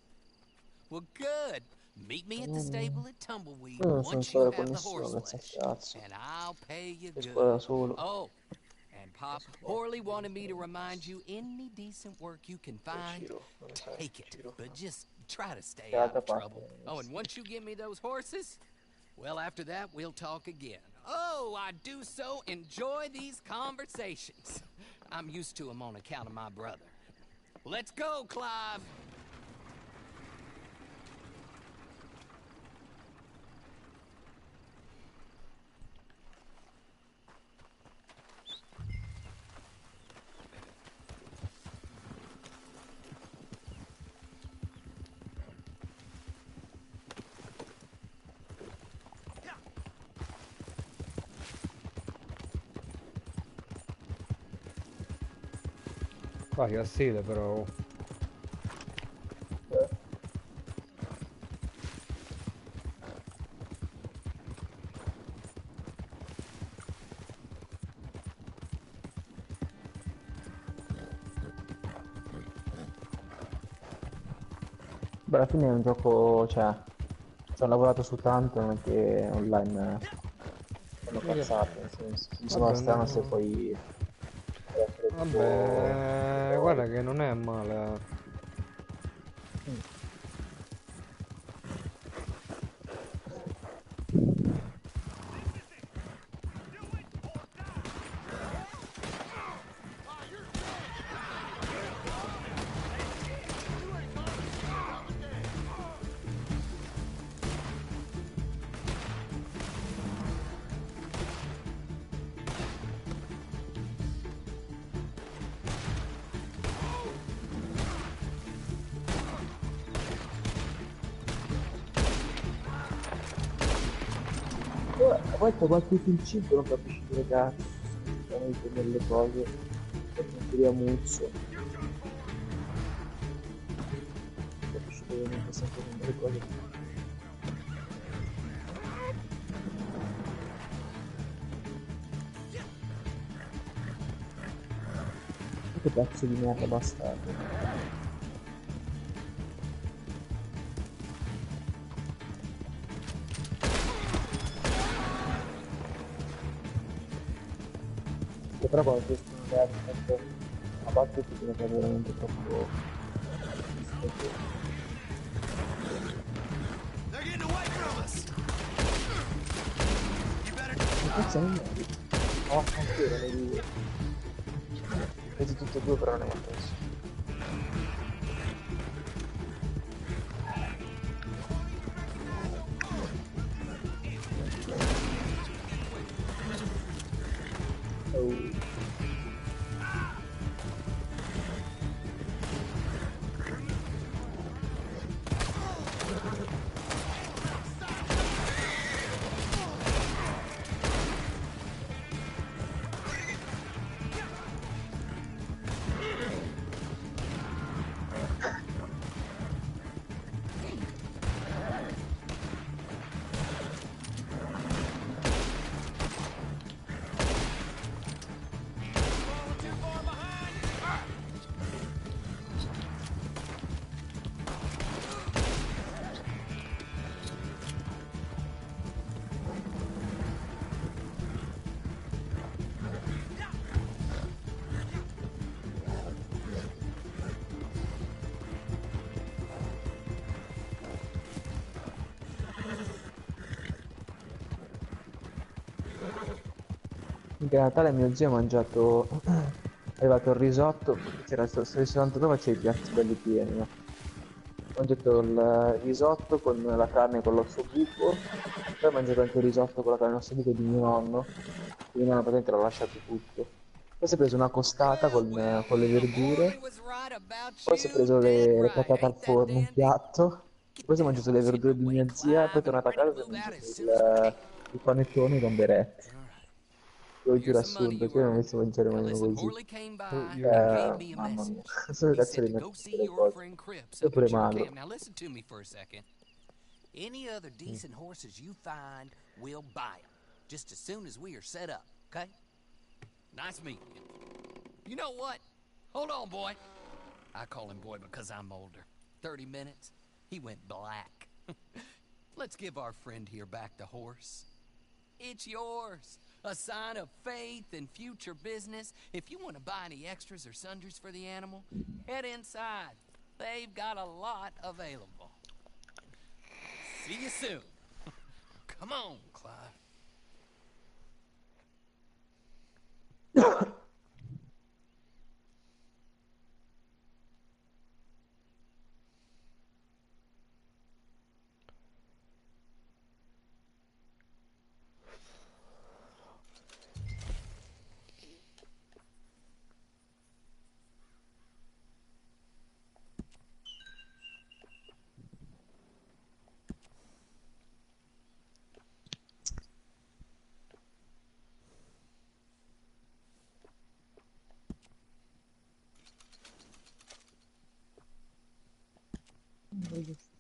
Well, good. Meet me at the stable at Tumbleweed Io non sono once you ancora have the connessione, horse cazzo, flesh. cazzo. And I'll pay you Esco good. da solo. Oh, and Pop, Horley wanted me to remind you any decent work you can find, Giro, non sai, take it. giro. But just try to stay Che out altra of parte? trouble. Oh, and once you give me those horses, well, after that, we'll talk again. Oh, I do so enjoy these conversations. I'm used to them on account of my brother. Let's go, Clive. Qua che stile però. Beh, alla fine è un gioco, cioè, ci ho lavorato su tanto, non è che online sono cazzate, nel senso, mi sembra Vabbè, strano no. se poi... essere tipo- Vabbè, guarda che non è male. A volte qualche principio non capisci dove cazzo, solitamente delle cose, non ti riamuzzo. Non capisci dove non sempre delle cose. Che pezzo di merda bastardo. Che però quando ti escono le armi a parte ti deve fare veramente troppo. They're getting away from us. You better. Che cazzo non è? No, anche io non è di. Presi tutti e due però non è preso. Oh. Anche a Natale mio zio ha mangiato, è arrivato il risotto, c'era sto ristorante dove c'è i piatti belli pieni, no? Ho mangiato il risotto con la carne con l'osso buco, poi ho mangiato anche il risotto con la carne l'osso buco di mio nonno, quindi mio nonno praticamente l'ha lasciato tutto. Poi si è preso una costata con le verdure, poi si è preso le patate al forno, un piatto, poi si è mangiato le verdure di mia zia, poi è tornato a casa e si è mangiato il panettone con Beretta. Lo giuro assurdo, che io non avessi mangiare mai uno così. Mamma mia, solo He cazzo said di to go mettere see le your cose. friend Cripps È up pure at your magro. camp. Now listen to me for a second. Any other decent horses you find, we'll buy 'em. Just as soon as we are set up, okay? Nice meeting you. You know what? Hold on, boy. I call him boy because I'm older. 30 minutes, he went black. Let's give our friend here back the horse. It's yours. A sign of faith and future business. If you want to buy any extras or sundries for the animal, head inside. They've got a lot available. See you soon. Come on, Clive.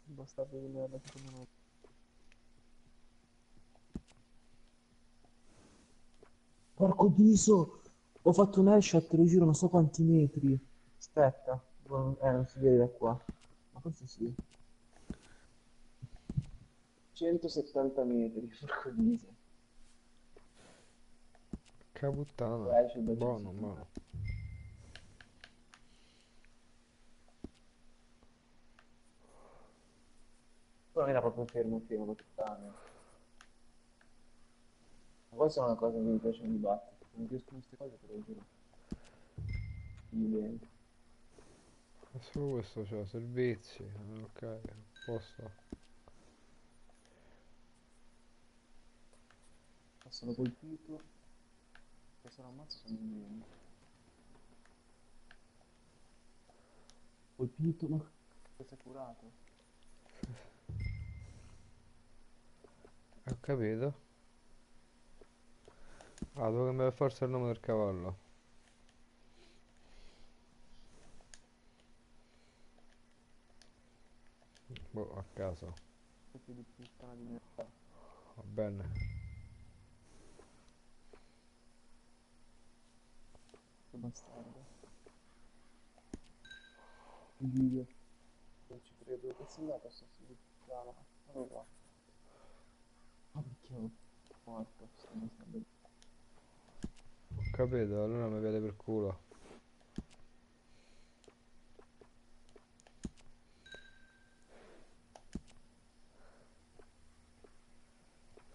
Bastardo di merda, secondo me. Porco diso! Ho fatto un airshot, te lo giuro, non so quanti metri. Aspetta, non si vede da qua. Ma forse sì. 170 metri, porco diso. Che puttana. Airshot da Buono, 170. buono. Però non era proprio fermo, puttana. Ma questa è una cosa che mi piace di battere. Non riesco a queste cose, te lo giuro. Niente. Solo questo c'è, servizi. Ok, a posto. Sono colpito. Se sono ammazzo sono in colpito, ma sei curato? Ho capito. Ah, devo cambiare forse il nome del cavallo. Boh, a caso. Perché di puttana di merda. Va bene. Che bastardo. il video. Non ci credo che sia andato a sostituire. Allora. Ma perché ho morto? Ho capito, allora mi vede per culo.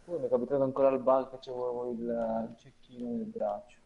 Poi mi è capitato ancora al bar che c'avevo il cecchino nel braccio.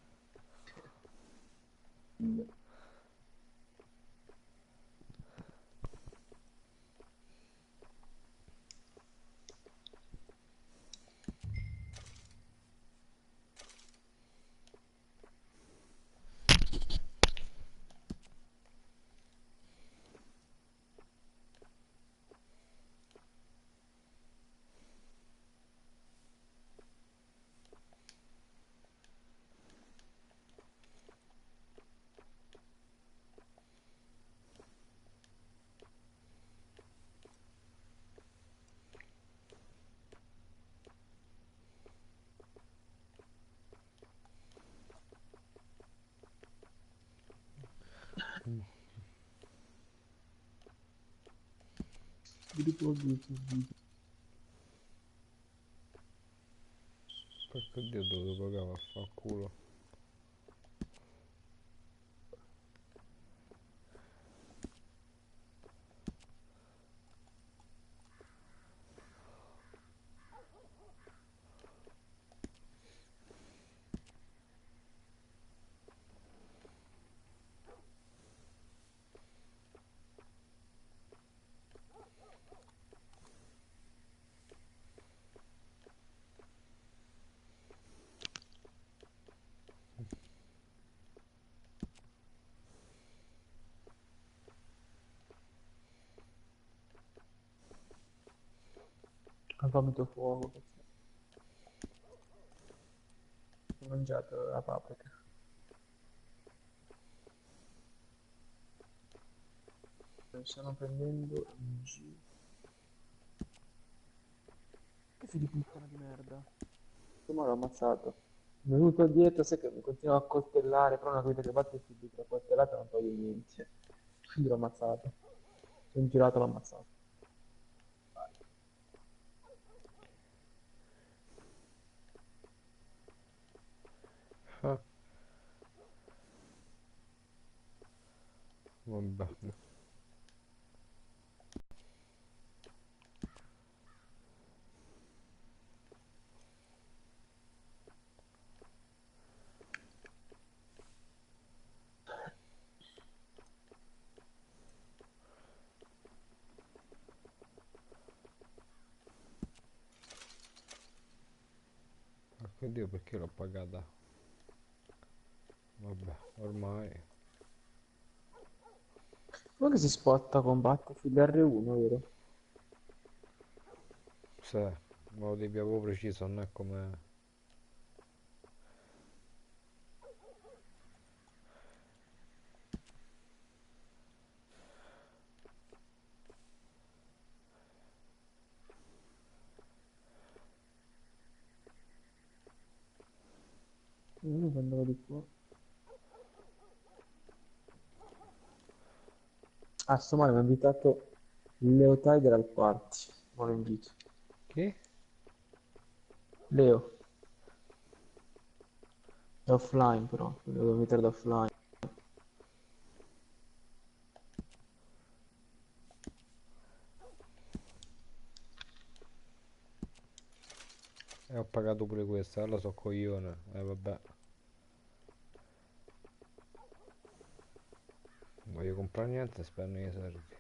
Porco Dio, ho dovuto pagare, vaffanculo. Ho vomito fuoco. Ho mangiato la paprika. Mi stanno prendendo in giro. Che figlio di puttana di merda. Come l'ho ammazzato? Mi è venuto dietro, sai che mi continua a coltellare, però una guida che batte il figlio di coltellata non toglie niente. Quindi l'ho ammazzato. Sono girato e l'ho ammazzato. Ah. Vabbè. Porco Dio, perché l'ho pagata? Vabbè, ormai. Come che si spotta con Battlefield R1, vero? Se, ma lo devi proprio preciso, non è come... Io andavo di qua. Ah, sto male, mi ha invitato Leo Tiger al party. Ma lo invito. Chi? Leo. È offline però, lo devo mettere da offline. E ho pagato pure questa, allora so coglione. Vabbè. Non voglio comprare niente, spendo i soldi.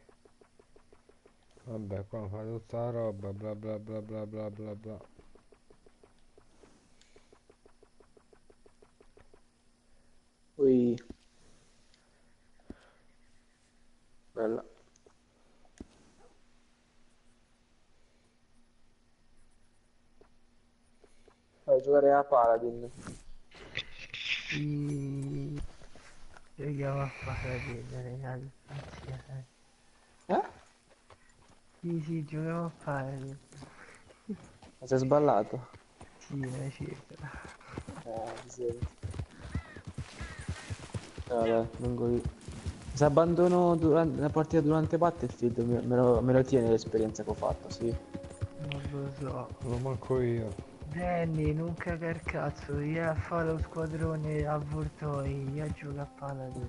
Vabbè, qua mi fate tutta la roba, bla bla bla bla bla bla bla. Poi... Bella. Vai a giocare a Paladin. Sì, giochiamo a fare vedere la distanza. Eh? Sì, sì, giochiamo a fare. Ma sei sballato? Sì, una circa. Ti sento. Dai, vengo io. Se abbandono la partita durante Battlefield me lo tiene l'esperienza che ho fatto, sì. Non lo so. Non lo manco io. Danny, non caga il cazzo, io a fare lo squadrone avvoltoi, io a giocare a Paladin.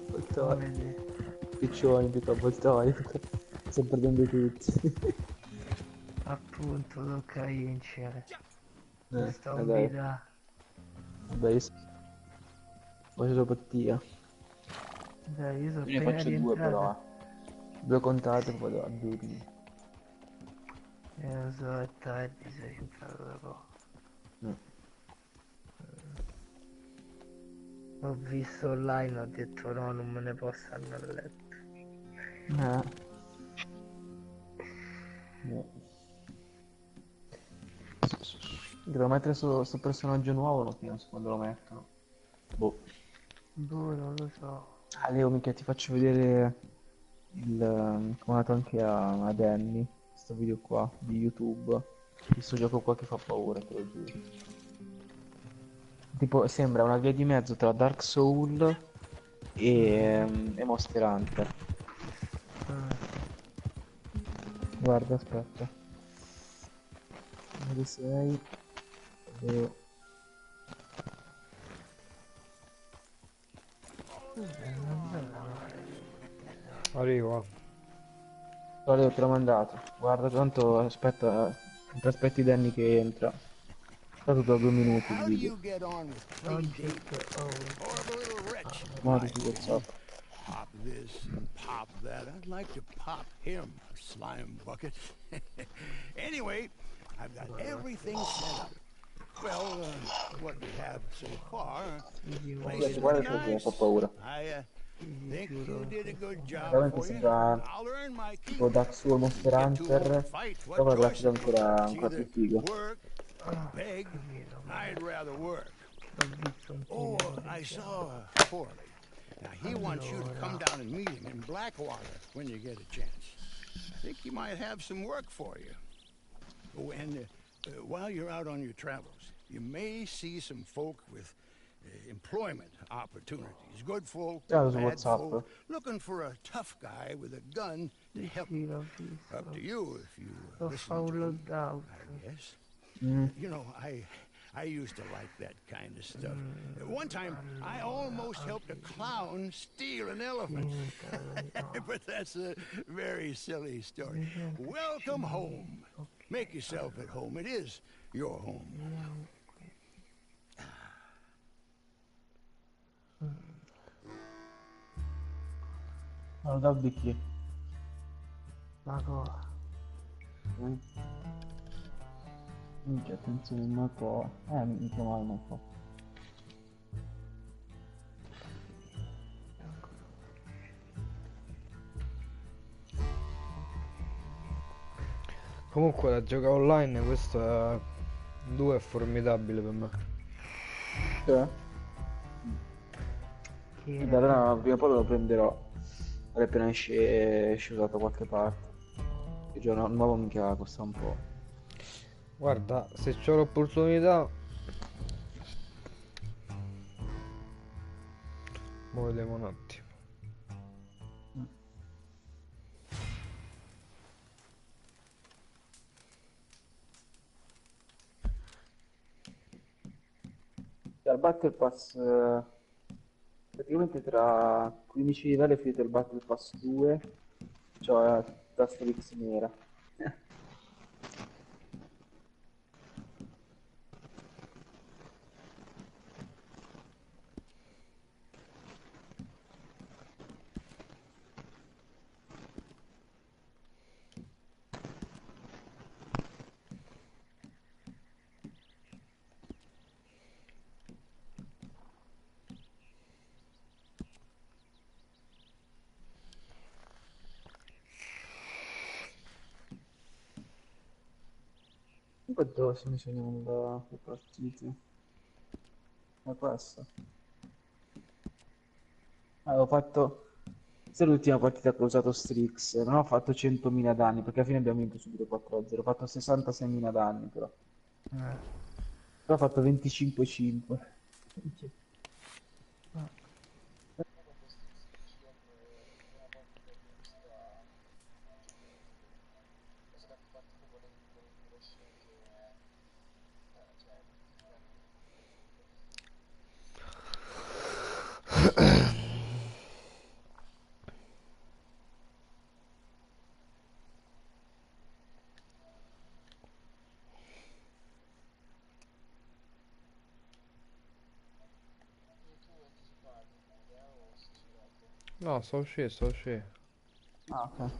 Avvoltoi. Piccioni, più che avvoltoi. Sto perdendo tutti. Appunto, tocca vincere. Sto dai. vita. Vabbè, io voglio solo partita. Dai, io sono Ne appena faccio due rientrato. però. Due contate, poi vado a dormire. Lo so, è tardi, sei rientrato da poco. Ho visto online, ho detto no, non me ne posso andare a letto. Devo mettere sto personaggio nuovo, non so quando lo mettono. Boh. Boh, non lo so. Ah, Leo, mica ti faccio vedere come è nato anche a Danny, questo video qua di YouTube. Questo gioco qua che fa paura, te lo giuro. Tipo, sembra una via di mezzo tra Dark Soul e Monster Hunter. Guarda, aspetta. Dove sei? Leo. Arrivo. Leo, te l'ho mandato. Guarda, tanto aspetta, ti aspetti Danny che entra. Stato da 2 minuti il How do video. you get on with KJ? Horrible little wretch. Guarda su WhatsApp. Pop this and pop that. I'd like to pop him, a slime bucket. Anyway, I've got everything set up. Well, what we have so far, place is Guarda nice. che fa paura. I think you did a good job Veramente for you. sembra I'll earn my keep. tipo Dark Souls Monster Hunter, però con la grafica ancora più figo. Work, beg, I'd rather work. Oh, I saw Forley. Now, he wants you to come down and meet him in Blackwater when you get a chance. I think he might have some work for you. Oh, and while you're out on your travels, you may see some folk with employment opportunities. Good folk, Ciao su bad WhatsApp. folk, looking for a tough guy with a gun to help you. Up to you if you listen to him, I guess. You know, I used to like that kind of stuff. One time, I almost helped a clown steal an elephant. But that's a very silly story. Welcome home. Make yourself at home. It is your home. Non dal bicchiere. Ma cosa? Minchia, attenzione, ma qua. Mi chiamava ma qua. Comunque la gioca online, questo è... 2 è formidabile per me. Cioè? Allora prima o poi lo prenderò. Appena esce usato da qualche parte. Il giorno nuovo mica costa un po'. Guarda, se c'ho l'opportunità... Mo vediamo un attimo. Al Battle Pass praticamente tra 15 livelli è finito il Battle Pass 2, cioè tasta X nera. Comunque dove sono mi segnano le partite? È questa. Avevo fatto... Questa è l'ultima partita che ho usato Strix, non ho fatto 100.000 danni, perché alla fine abbiamo vinto subito 4-0, ho fatto 66.000 danni però. Però ho fatto 25-5. No, sto uscendo, sto uscendo. Ah, ok.